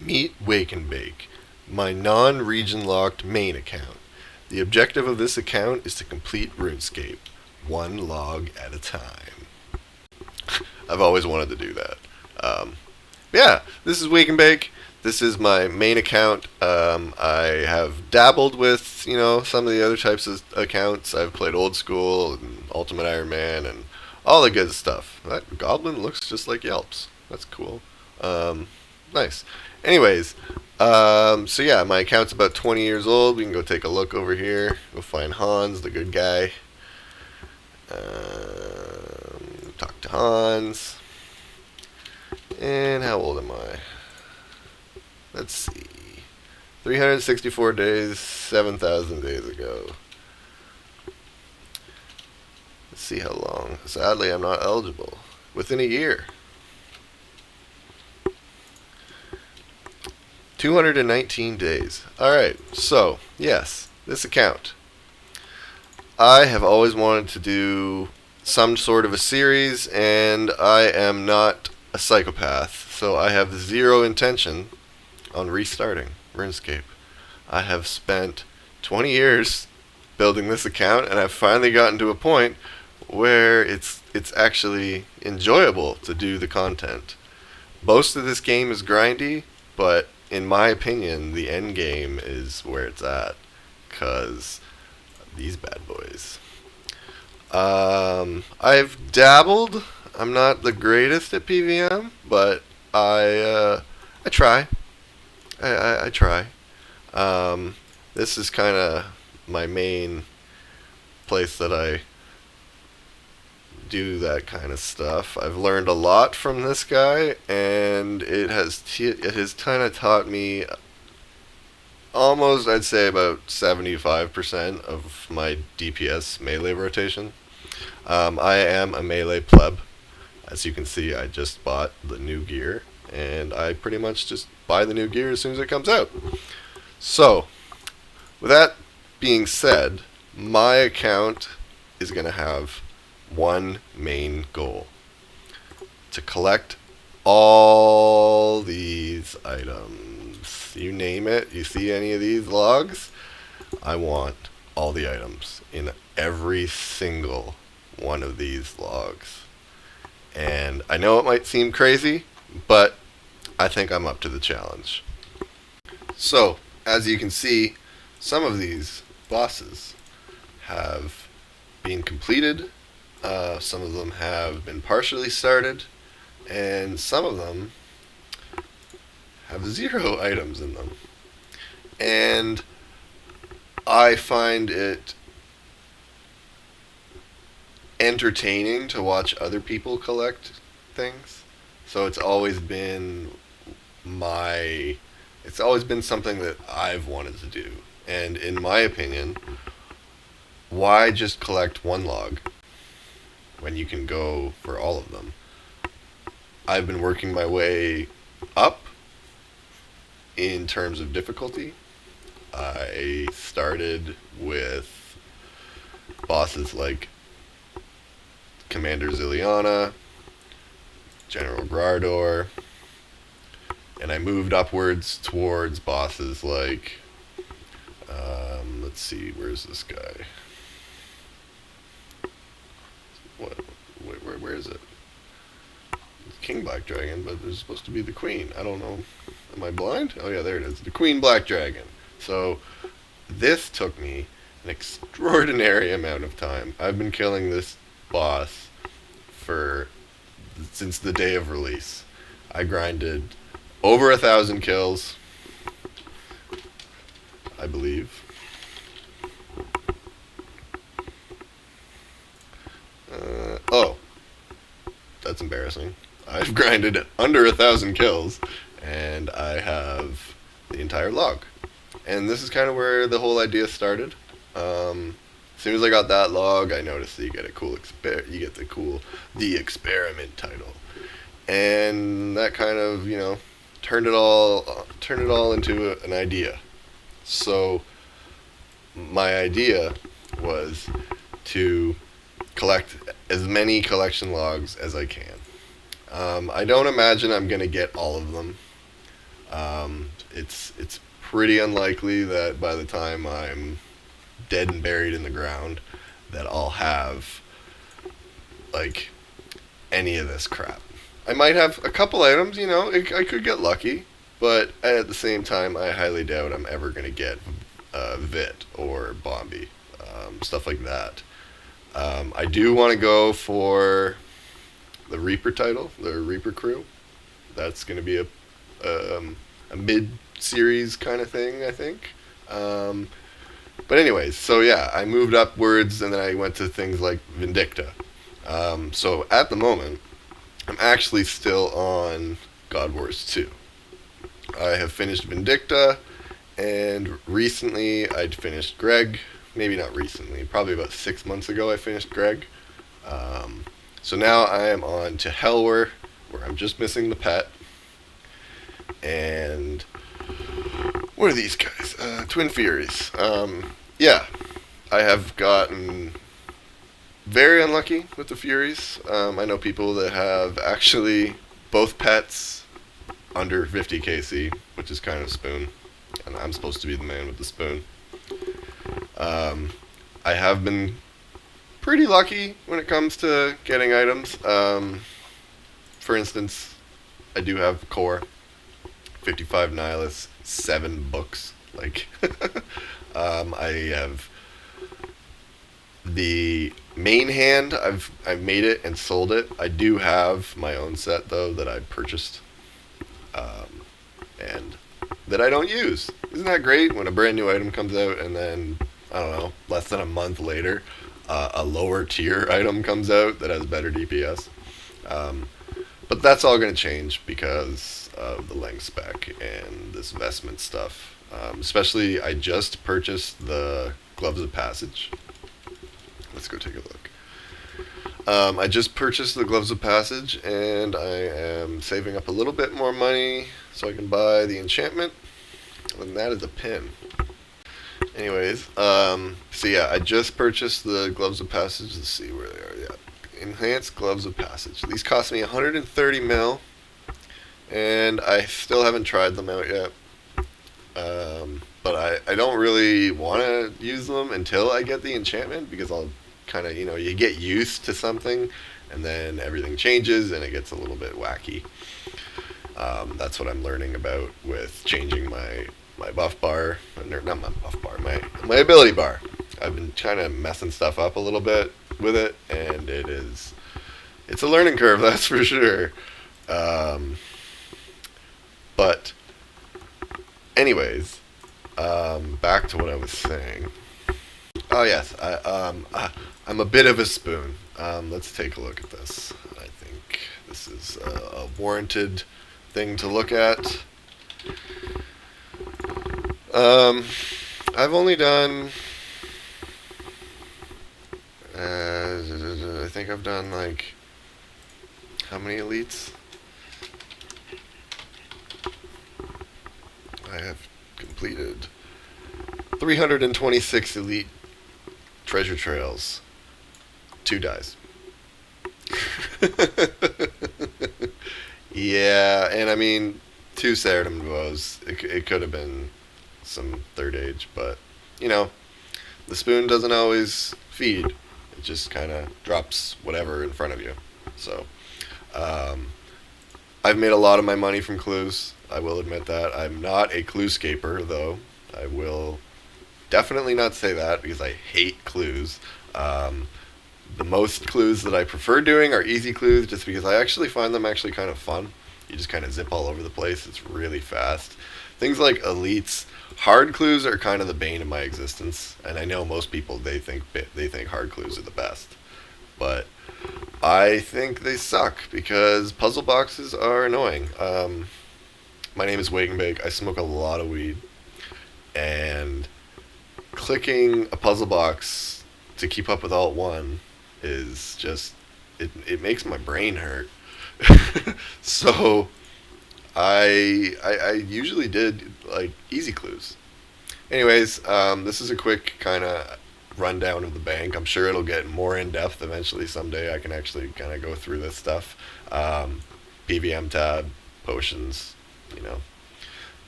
Meet Wakenbake, my non-region locked main account. The objective of this account is to complete RuneScape, one log at a time. I've always wanted to do that. Yeah, this is Wakenbake. This is my main account. I have dabbled with, some of the other types of accounts. I've played Old School and Ultimate Iron Man and all the good stuff. That goblin looks just like Yelps. That's cool. Nice. Anyways, so yeah, my account's about 20 years old. We can go take a look over here. Go find Hans, the good guy. Talk to Hans. And how old am I? Let's see. 364 days, 7,000 days ago. Let's see how long. Sadly, I'm not eligible. Within a year. 219 days. Alright, so, yes, this account. I have always wanted to do some sort of a series, and I am not a psychopath, so I have zero intention on restarting RuneScape. I have spent 20 years building this account, and I've finally gotten to a point where it's actually enjoyable to do the content. Most of this game is grindy, but in my opinion, the end game is where it's at, because these bad boys. I've dabbled. I'm not the greatest at PVM, but I try. I try. This is kind of my main place that I do that kind of stuff. I've learned a lot from this guy, and it has kind of taught me almost, I'd say, about 75% of my DPS melee rotation. I am a melee pleb. As you can see, I just bought the new gear, and I pretty much just buy the new gear as soon as it comes out. So, with that being said, my account is going to have one main goal: to collect all these items. You name it, you see any of these logs, I want all the items in every single one of these logs. And I know it might seem crazy, but I think I'm up to the challenge. So, as you can see, some of these bosses have been completed, some of them have been partially started, and some of them have 0 items in them. And I find it entertaining to watch other people collect things. So it's always been something that I've wanted to do. And in my opinion, why just collect one log when you can go for all of them? I've been working my way up in terms of difficulty. I started with bosses like Commander Ziliana, General Grardor, and I moved upwards towards bosses like, let's see, where's this guy? Where is it? It's King Black Dragon, but there's supposed to be the Queen. I don't know. Am I blind? Oh yeah, there it is. The Queen Black Dragon. So this took me an extraordinary amount of time. I've been killing this boss since the day of release. I grinded over 1,000 kills, I believe. Oh, that's embarrassing. I've grinded under 1,000 kills, and I have the entire log. And this is kind of where the whole idea started. As soon as I got that log, I noticed that you get the experiment title, and that kind of turned it all into an idea. So my idea was to collect as many collection logs as I can. I don't imagine I'm gonna get all of them. It's pretty unlikely that by the time I'm dead and buried in the ground, that I'll have like any of this crap. I might have a couple items, I could get lucky, but at the same time, I highly doubt I'm ever going to get Vit or Bombi, stuff like that. I do want to go for the Reaper title, the Reaper crew. That's going to be a mid-series kind of thing, I think. But anyways, so yeah, I moved upwards, and then I went to things like Vindicta. So at the moment, I'm actually still on God Wars 2. I have finished Vindicta, and recently I'd finished Greg. Maybe not recently, probably about 6 months ago I finished Greg. So now I am on to Hellwar, where I'm just missing the pet. And what are these guys? Twin Furies. Yeah, I have gotten very unlucky with the Furies. I know people that have actually both pets under 50 KC, which is kind of spoon. And I'm supposed to be the man with the spoon. I have been pretty lucky when it comes to getting items. For instance, I do have Core, 55 Nihilus, 7 books. Like, I have the main hand. I've made it and sold it. I do have my own set though that I purchased, and that I don't use. Isn't that great when a brand new item comes out and then I don't know, less than a month later, a lower tier item comes out that has better DPS. But that's all going to change because of the length spec and this vestment stuff. Especially, I just purchased the Gloves of Passage. Let's go take a look. I just purchased the Gloves of Passage, and I am saving up a little bit more money so I can buy the enchantment. And that is a pin. Anyways, so yeah, I just purchased the Gloves of Passage. Let's see where they are. Yeah, Enhanced Gloves of Passage. These cost me 130 mil, and I still haven't tried them out yet. But I don't really want to use them until I get the enchantment, because I'll kind of, you get used to something, and then everything changes, and it gets a little bit wacky. That's what I'm learning about with changing my buff bar, not my buff bar, my ability bar. I've been trying to messing stuff up a little bit with it, and it's a learning curve, that's for sure. But anyways, back to what I was saying. Oh yes, I'm a bit of a spoon. Let's take a look at this. I think this is a warranted thing to look at. I've only done, I think I've done like, how many elites? I have completed 326 elite treasure trails. 2 dies. Yeah, and I mean, 2 Saradomin bows. It could have been some third age, but the spoon doesn't always feed. It just kind of drops whatever in front of you. So I've made a lot of my money from clues. I will admit that. I'm not a clue scaper, though. I will definitely not say that, because I hate clues. The most clues that I prefer doing are easy clues, just because I actually find them actually kind of fun. You just kind of zip all over the place. It's really fast. Things like elites, hard clues are kind of the bane of my existence, and I know most people they think hard clues are the best, but I think they suck because puzzle boxes are annoying. My name is Wakenbake. I smoke a lot of weed, and clicking a puzzle box to keep up with Alt 1 is just, it makes my brain hurt. So I usually did like easy clues. Anyways, this is a quick kind of rundown of the bank. I'm sure it'll get more in depth eventually someday. I can actually kind of go through this stuff. PVM tab, potions,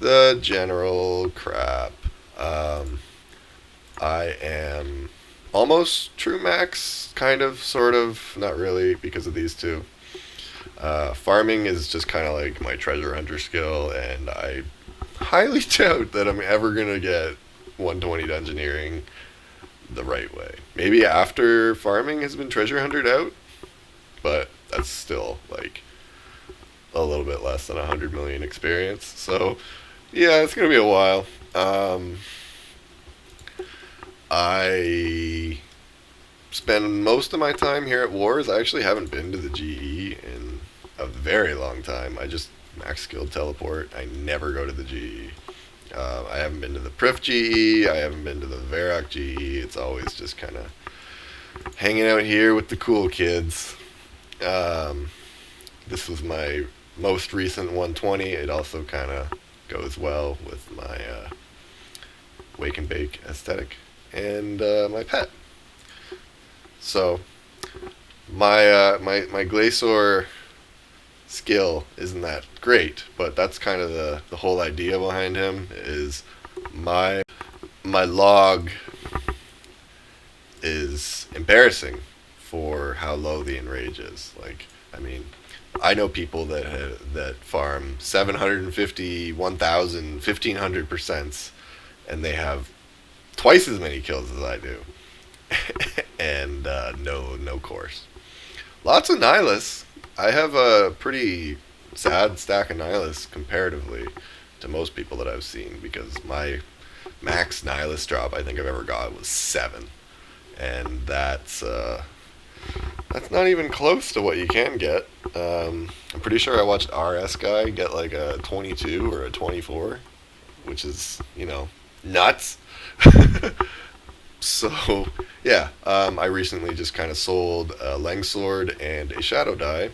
The general crap. Um, I am almost true max, kind of, sort of, not really, because of these two. Farming is just kind of like my treasure hunter skill, and I highly doubt that I'm ever gonna get 120 dungeoneering the right way. Maybe after farming has been treasure hunted out, but that's still like a little bit less than 100 million experience. So yeah, it's gonna be a while. I spend most of my time here at Wars. I actually haven't been to the GE in a very long time. I just max skilled teleport. I never go to the GE. I haven't been to the Prif GE. I haven't been to the Varrock GE. It's always just kind of hanging out here with the cool kids. Um, this was my most recent 120. It also kind of goes well with my Wakenbake aesthetic and my pet. So my Glacier skill isn't that great, but that's kind of the whole idea behind him. Is my my log is embarrassing for how low the enrage is. Like, I mean, I know people that farm 750, 1,000, 1,500%, and they have twice as many kills as I do, and no course. Lots of Nihilus. I have a pretty sad stack of Nihilus comparatively to most people that I've seen, because my max Nihilus drop I think I've ever got was 7, and that's not even close to what you can get. I'm pretty sure I watched RS guy get like a 22 or a 24, which is, nuts. So, yeah, I recently just kind of sold a Langsword and a Shadow Die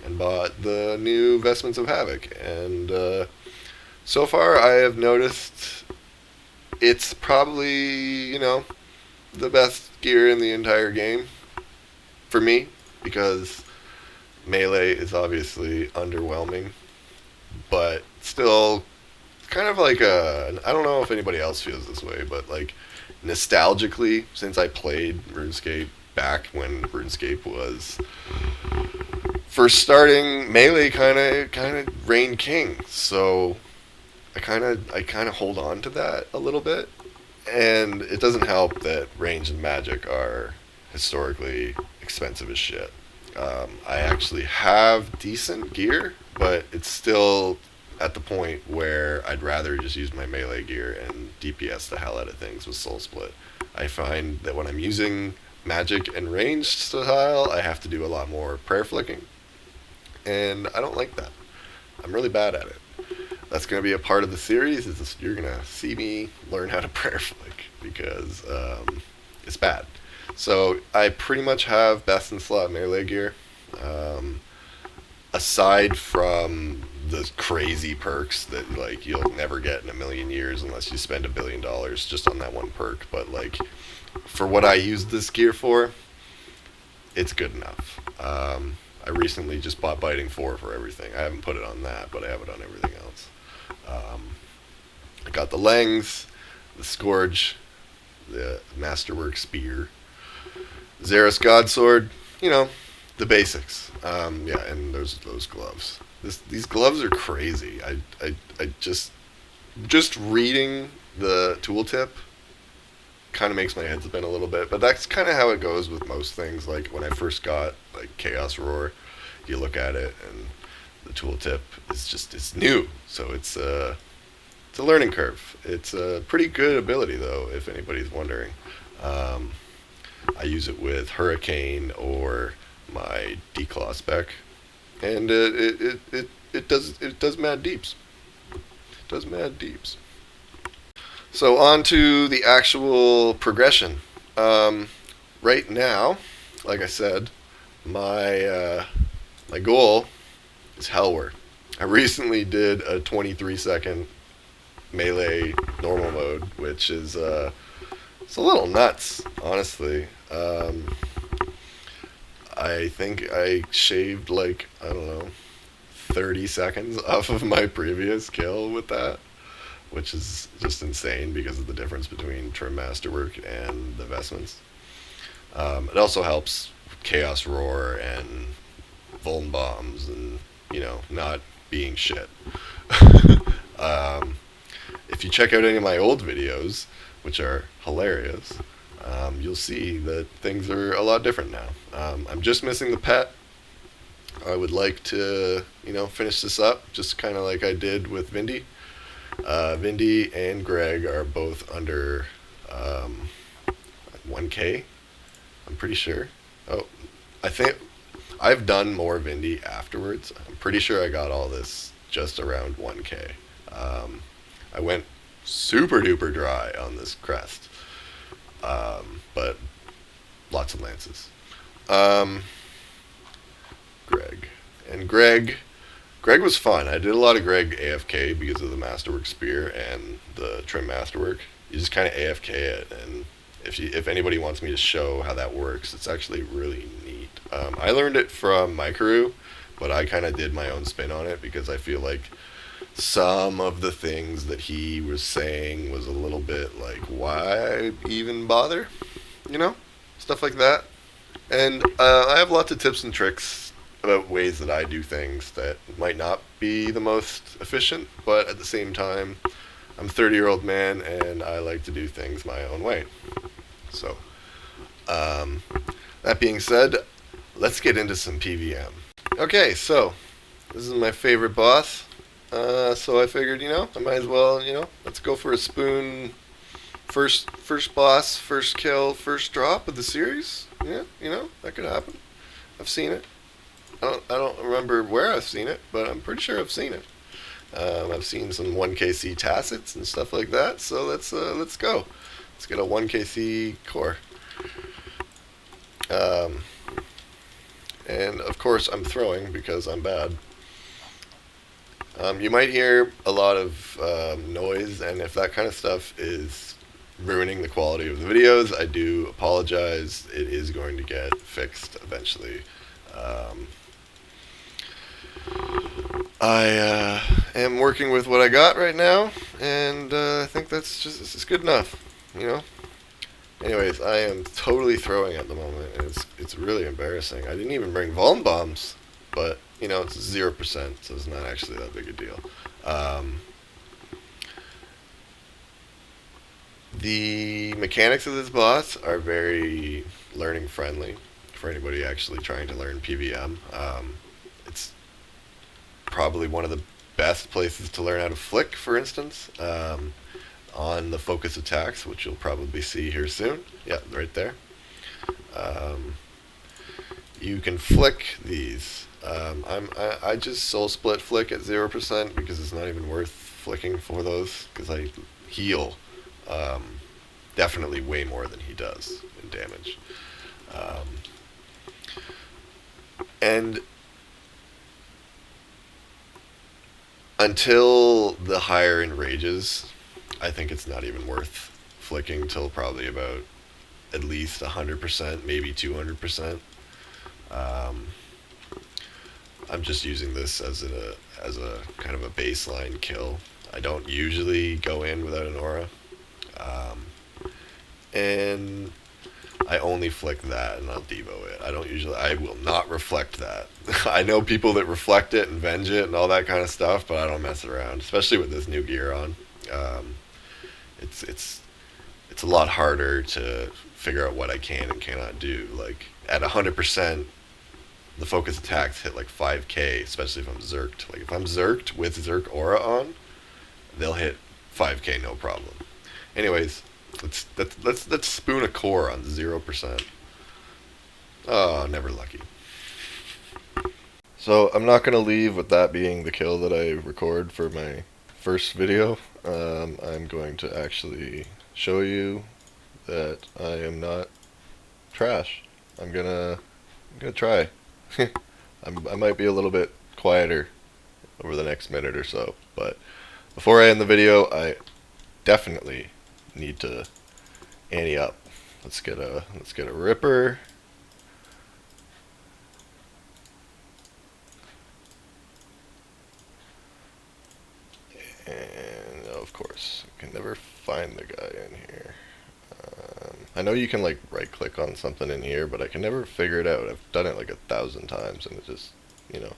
and bought the new Vestments of Havoc. And so far, I have noticed it's probably, the best gear in the entire game for me, because melee is obviously underwhelming, but still kind of like I don't know if anybody else feels this way, but like nostalgically, since I played RuneScape back when RuneScape was first starting, melee kind of reigned king. So I kind of hold on to that a little bit, and it doesn't help that range and magic are historically expensive as shit. I actually have decent gear, but it's still at the point where I'd rather just use my melee gear and DPS the hell out of things with Soul Split. I find that when I'm using magic and ranged style, I have to do a lot more prayer flicking, and I don't like that. I'm really bad at it. That's going to be a part of the series. You're going to see me learn how to prayer flick, because it's bad. So I pretty much have best in slot melee gear. Um, Aside from the crazy perks that like you'll never get in a million years unless you spend $1 billion just on that one perk. But like, for what I use this gear for, it's good enough. I recently just bought Biting 4 for everything. I haven't put it on that, but I have it on everything else. I got the Langs, the Scourge, the Masterwork Spear, Xeris Godsword, the basics. Yeah, and those gloves. These gloves are crazy. I just reading the tooltip kind of makes my head spin a little bit, but that's kind of how it goes with most things. Like when I first got like Chaos Roar, you look at it and the tooltip is just, it's new, so it's a learning curve. It's a pretty good ability though, if anybody's wondering. Um, I use it with Hurricane or my Declaw spec, and it does mad deeps. It does mad deeps. So on to the actual progression. Right now, like I said, my goal is Hellward. I recently did a 23-second melee normal mode, which is it's a little nuts, honestly. I think I shaved like, I don't know, 30 seconds off of my previous kill with that. which is just insane because of the difference between trim masterwork and the vestments. It also helps Chaos Roar and Vuln Bombs and, not being shit. um, if you check out any of my old videos, which are hilarious, you'll see that things are a lot different now. I'm just missing the pet. I would like to, finish this up just kind of like I did with Vindy. Vindy and Greg are both under 1K. I'm pretty sure. Oh, I think I've done more Vindy afterwards. I'm pretty sure I got all this just around 1K. I went super duper dry on this crest, but lots of lances. Greg and Greg was fun. I did a lot of Greg AFK because of the Masterwork Spear and the Trim Masterwork. You just kind of AFK it, and if anybody wants me to show how that works, it's actually really neat. I learned it from Micro, but I kind of did my own spin on it because I feel like some of the things that he was saying was a little bit like, why even bother? Stuff like that. And I have lots of tips and tricks about ways that I do things that might not be the most efficient, but at the same time, I'm a 30-year-old man and I like to do things my own way. So, that being said, let's get into some PVM. Okay, so this is my favorite boss. So I figured, I might as well, let's go for a spoon. First boss, first kill, first drop of the series. Yeah, that could happen. I've seen it. I don't remember where I've seen it, but I'm pretty sure I've seen it. I've seen some 1KC tacits and stuff like that. So let's go. Let's get a 1KC core. And of course I'm throwing because I'm bad. You might hear a lot of noise, and if that kind of stuff is ruining the quality of the videos, I do apologize. It is going to get fixed eventually. I am working with what I got right now, and I think this is good enough, Anyways, I am totally throwing at the moment, and it's really embarrassing. I didn't even bring Vuln Bombs, but, it's 0%, so it's not actually that big a deal. The mechanics of this boss are very learning friendly for anybody actually trying to learn PVM. It's probably one of the best places to learn how to flick, for instance, on the focus attacks, which you'll probably see here soon. Yeah, right there. You can flick these. I just soul split flick at 0% because it's not even worth flicking for those, because I heal definitely way more than he does in damage. And until the higher enrages, I think it's not even worth flicking till probably about at least 100%, maybe 200%. I'm just using this as a kind of a baseline kill. I don't usually go in without an aura, and I only flick that and I'll Devo it. I will not reflect that. I know people that reflect it and venge it and all that kind of stuff, but I don't mess around, especially with this new gear on. It's a lot harder to figure out what I can and cannot do. Like at 100%, the focus attacks hit like 5k, especially if I'm zerked. Like if I'm zerked with Zerk aura on, they'll hit 5k no problem. Anyways, let's spoon a core on 0%. Oh, never lucky. So I'm not gonna leave with that being the kill that I record for my first video. I'm going to actually show you that I am not trash. I'm gonna try. I might be a little bit quieter over the next minute or so, but before I end the video, I definitely need to ante up. Let's get a ripper. And of course. I can never find the guy in here. I know you can like right click on something in here, but I can never figure it out. I've done it like 1,000 times and it just, you know,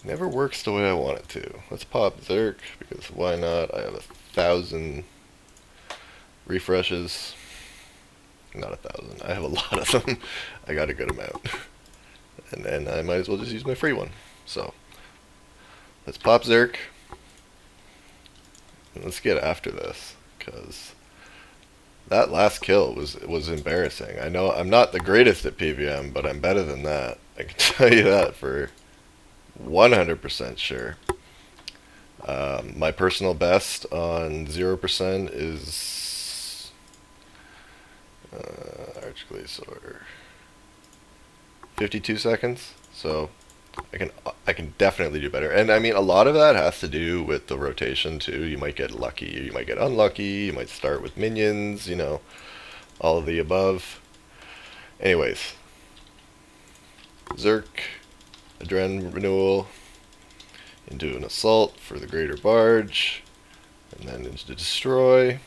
never works the way I want it to. Let's pop Zerk, because why not? I have 1,000 refreshes. Not 1,000. I have a lot of them. I got a good amount. And then I might as well just use my free one. So, let's pop Zerk. And let's get after this, because that last kill was embarrassing. I know I'm not the greatest at PVM, but I'm better than that. I can tell you that for 100% sure. My personal best on 0% is Archglacior. 52 seconds. So I can definitely do better. And I mean, a lot of that has to do with the rotation too. You might get lucky, you might get unlucky, you might start with minions, you know, all of the above. Anyways, Zerk, Adren renewal, into an assault for the greater barge, and then into destroy.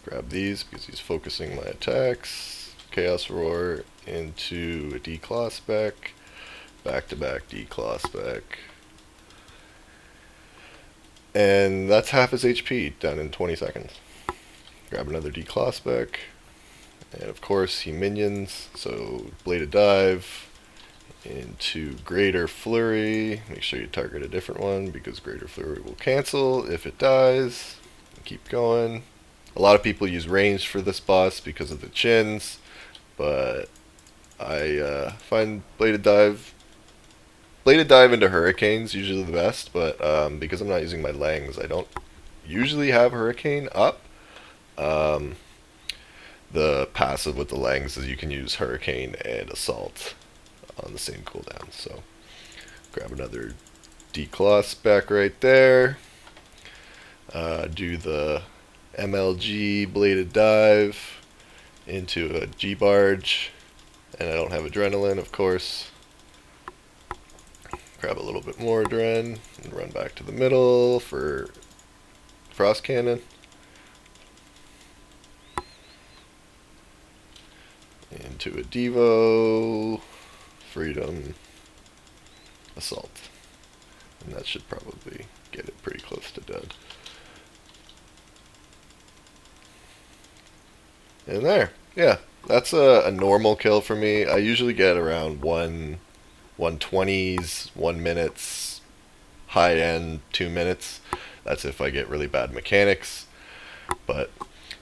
Grab these because he's focusing my attacks. Chaos Roar into a declaw spec. Back-to-back declaw spec. And that's half his HP done in 20 seconds. Grab another declaw spec. And of course he minions, so Bladed Dive into Greater Flurry. Make sure you target a different one because Greater Flurry will cancel if it dies. Keep going. A lot of people use range for this boss because of the chins, but I find Bladed Dive into Hurricane's usually the best, but because I'm not using my Langs, I don't usually have Hurricane up. The passive with the Langs is you can use Hurricane and Assault on the same cooldown. So grab another declaw spec right there. Do the MLG Bladed Dive into a G-Barge, and I don't have Adrenaline, of course. Grab a little bit more Adren and run back to the middle for Frost Cannon. Into a Devo, Freedom, Assault. And that should probably get it pretty close to dead. And there, yeah, that's a normal kill for me. I usually get around 120s, 1 minutes, high end 2 minutes. That's if I get really bad mechanics. But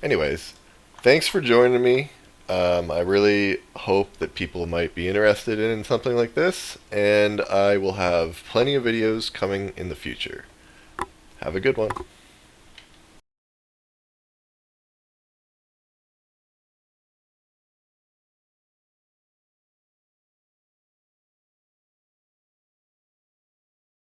anyways, thanks for joining me. I really hope that people might be interested in something like this, and I will have plenty of videos coming in the future. Have a good one.